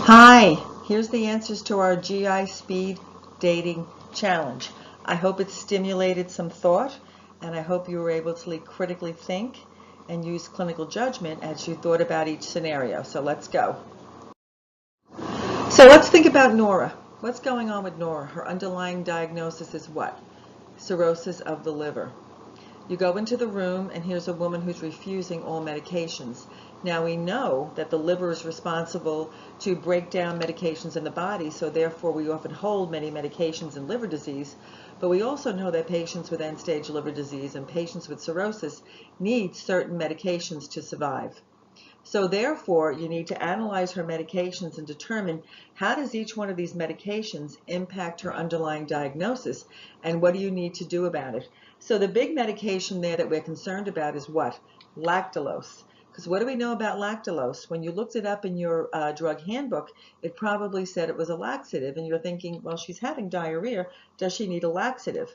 Hi, here's the answers to our GI speed dating challenge. I hope it stimulated some thought, and I hope you were able to critically think and use clinical judgment as you thought about each scenario. So let's go. So let's think about Nora. What's going on with Nora? Her underlying diagnosis is what? Cirrhosis of the liver. You go into the room and here's a woman who's refusing all medications. Now we know that the liver is responsible to break down medications in the body, so therefore we often hold many medications in liver disease, but we also know that patients with end-stage liver disease and patients with cirrhosis need certain medications to survive. So therefore, you need to analyze her medications and determine how does each one of these medications impact her underlying diagnosis and what do you need to do about it. So the big medication there that we're concerned about is what? Lactulose. Because what do we know about lactulose? When you looked it up in your drug handbook, it probably said it was a laxative, and you're thinking, well, she's having diarrhea. Does she need a laxative?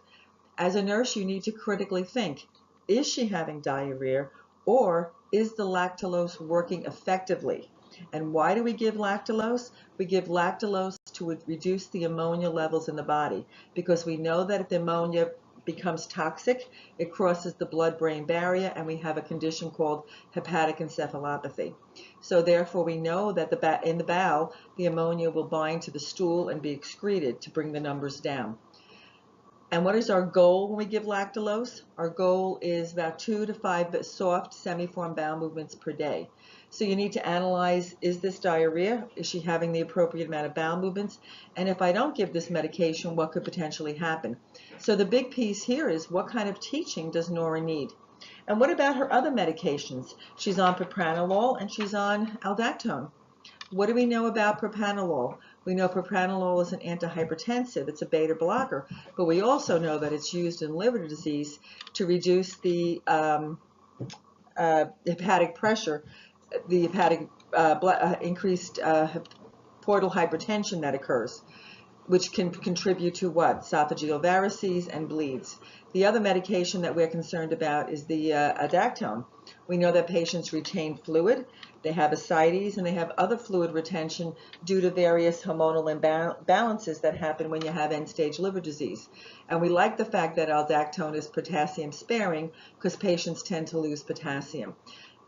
As a nurse, you need to critically think, is she having diarrhea? Or is the lactulose working effectively? And why do we give lactulose? We give lactulose to reduce the ammonia levels in the body because we know that if the ammonia becomes toxic, it crosses the blood-brain barrier and we have a condition called hepatic encephalopathy. So therefore we know that in the bowel, the ammonia will bind to the stool and be excreted to bring the numbers down. And what is our goal when we give lactulose? Our goal is about 2 to 5 soft semi-form bowel movements per day. So you need to analyze, is this diarrhea? Is she having the appropriate amount of bowel movements? And if I don't give this medication, what could potentially happen? So the big piece here is what kind of teaching does Nora need? And what about her other medications? She's on propranolol and she's on aldactone. What do we know about propranolol? We know propranolol is an antihypertensive, it's a beta blocker, but we also know that it's used in liver disease to reduce the hepatic pressure, the hepatic increased portal hypertension that occurs, which can contribute to what? Esophageal varices and bleeds. The other medication that we're concerned about is the aldactone. We know that patients retain fluid, they have ascites, and they have other fluid retention due to various hormonal imbalances that happen when you have end-stage liver disease. And we like the fact that aldactone is potassium sparing because patients tend to lose potassium.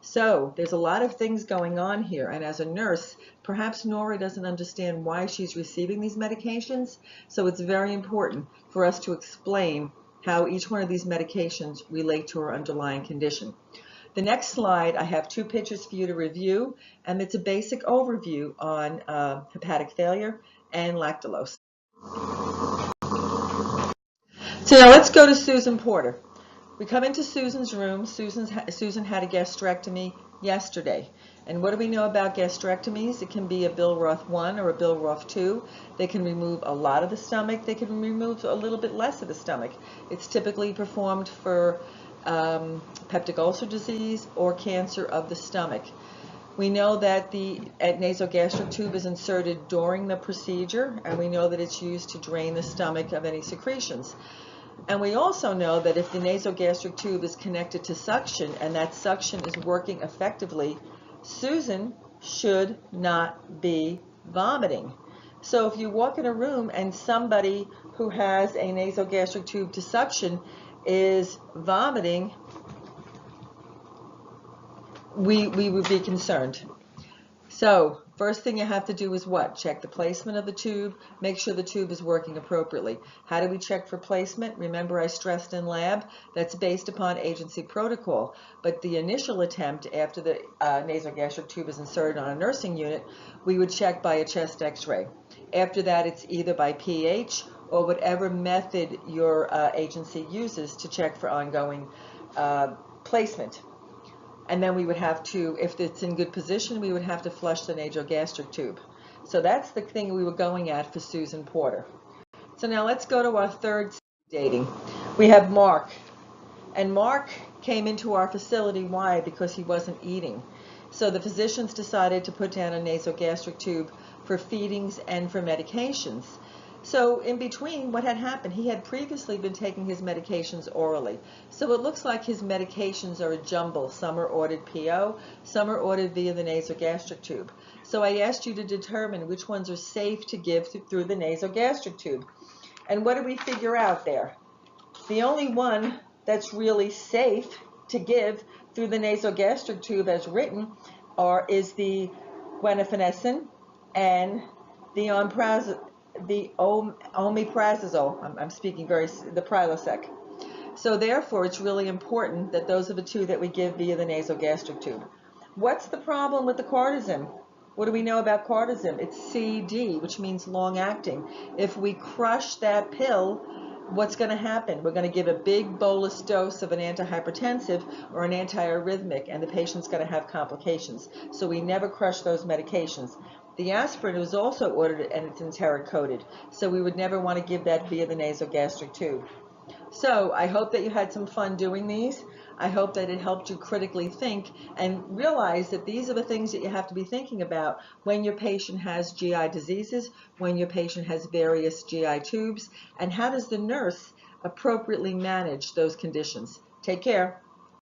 So there's a lot of things going on here, and as a nurse, perhaps Nora doesn't understand why she's receiving these medications, so it's very important for us to explain how each one of these medications relate to her underlying condition. The next slide, I have 2 pictures for you to review, and it's a basic overview on hepatic failure and lactulose. So now let's go to Susan Porter. We come into Susan's room. Susan had a gastrectomy yesterday. And what do we know about gastrectomies? It can be a Billroth 1 or a Billroth 2. They can remove a lot of the stomach. They can remove a little bit less of the stomach. It's typically performed for peptic ulcer disease or cancer of the stomach. We know that the nasogastric tube is inserted during the procedure, and we know that it's used to drain the stomach of any secretions. And we also know that if the nasogastric tube is connected to suction and that suction is working effectively, Susan should not be vomiting. So if you walk in a room and somebody who has a nasogastric tube to suction is vomiting, we would be concerned. So first thing you have to do is what? Check the placement of the tube, make sure the tube is working appropriately. How do we check for placement? Remember I stressed in lab, that's based upon agency protocol, but the initial attempt after the nasogastric tube is inserted on a nursing unit, we would check by a chest x-ray. After that, it's either by pH or whatever method your agency uses to check for ongoing placement. And then we would have to, if it's in good position, we would have to flush the nasogastric tube. So that's the thing we were going at for Susan Porter. So now let's go to our third dating. We have Mark. And Mark came into our facility. Why? Because he wasn't eating. So the physicians decided to put down a nasogastric tube for feedings and for medications. So in between, what had happened, he had previously been taking his medications orally. So it looks like his medications are a jumble. Some are ordered PO, some are ordered via the nasogastric tube. So I asked you to determine which ones are safe to give through the nasogastric tube. And what do we figure out there? The only one that's really safe to give through the nasogastric tube as written is the guaifenesin and the omeprazole. I'm speaking the Prilosec. So therefore, it's really important that those are the two that we give via the nasogastric tube. What's the problem with the cardizem? What do we know about cardizem? It's CD, which means long-acting. If we crush that pill, what's going to happen? We're going to give a big bolus dose of an antihypertensive or an antiarrhythmic, and the patient's going to have complications. So we never crush those medications. The aspirin was also ordered and it's enteric-coated, so we would never want to give that via the nasogastric tube. So I hope that you had some fun doing these. I hope that it helped you critically think and realize that these are the things that you have to be thinking about when your patient has GI diseases, when your patient has various GI tubes, and how does the nurse appropriately manage those conditions. Take care.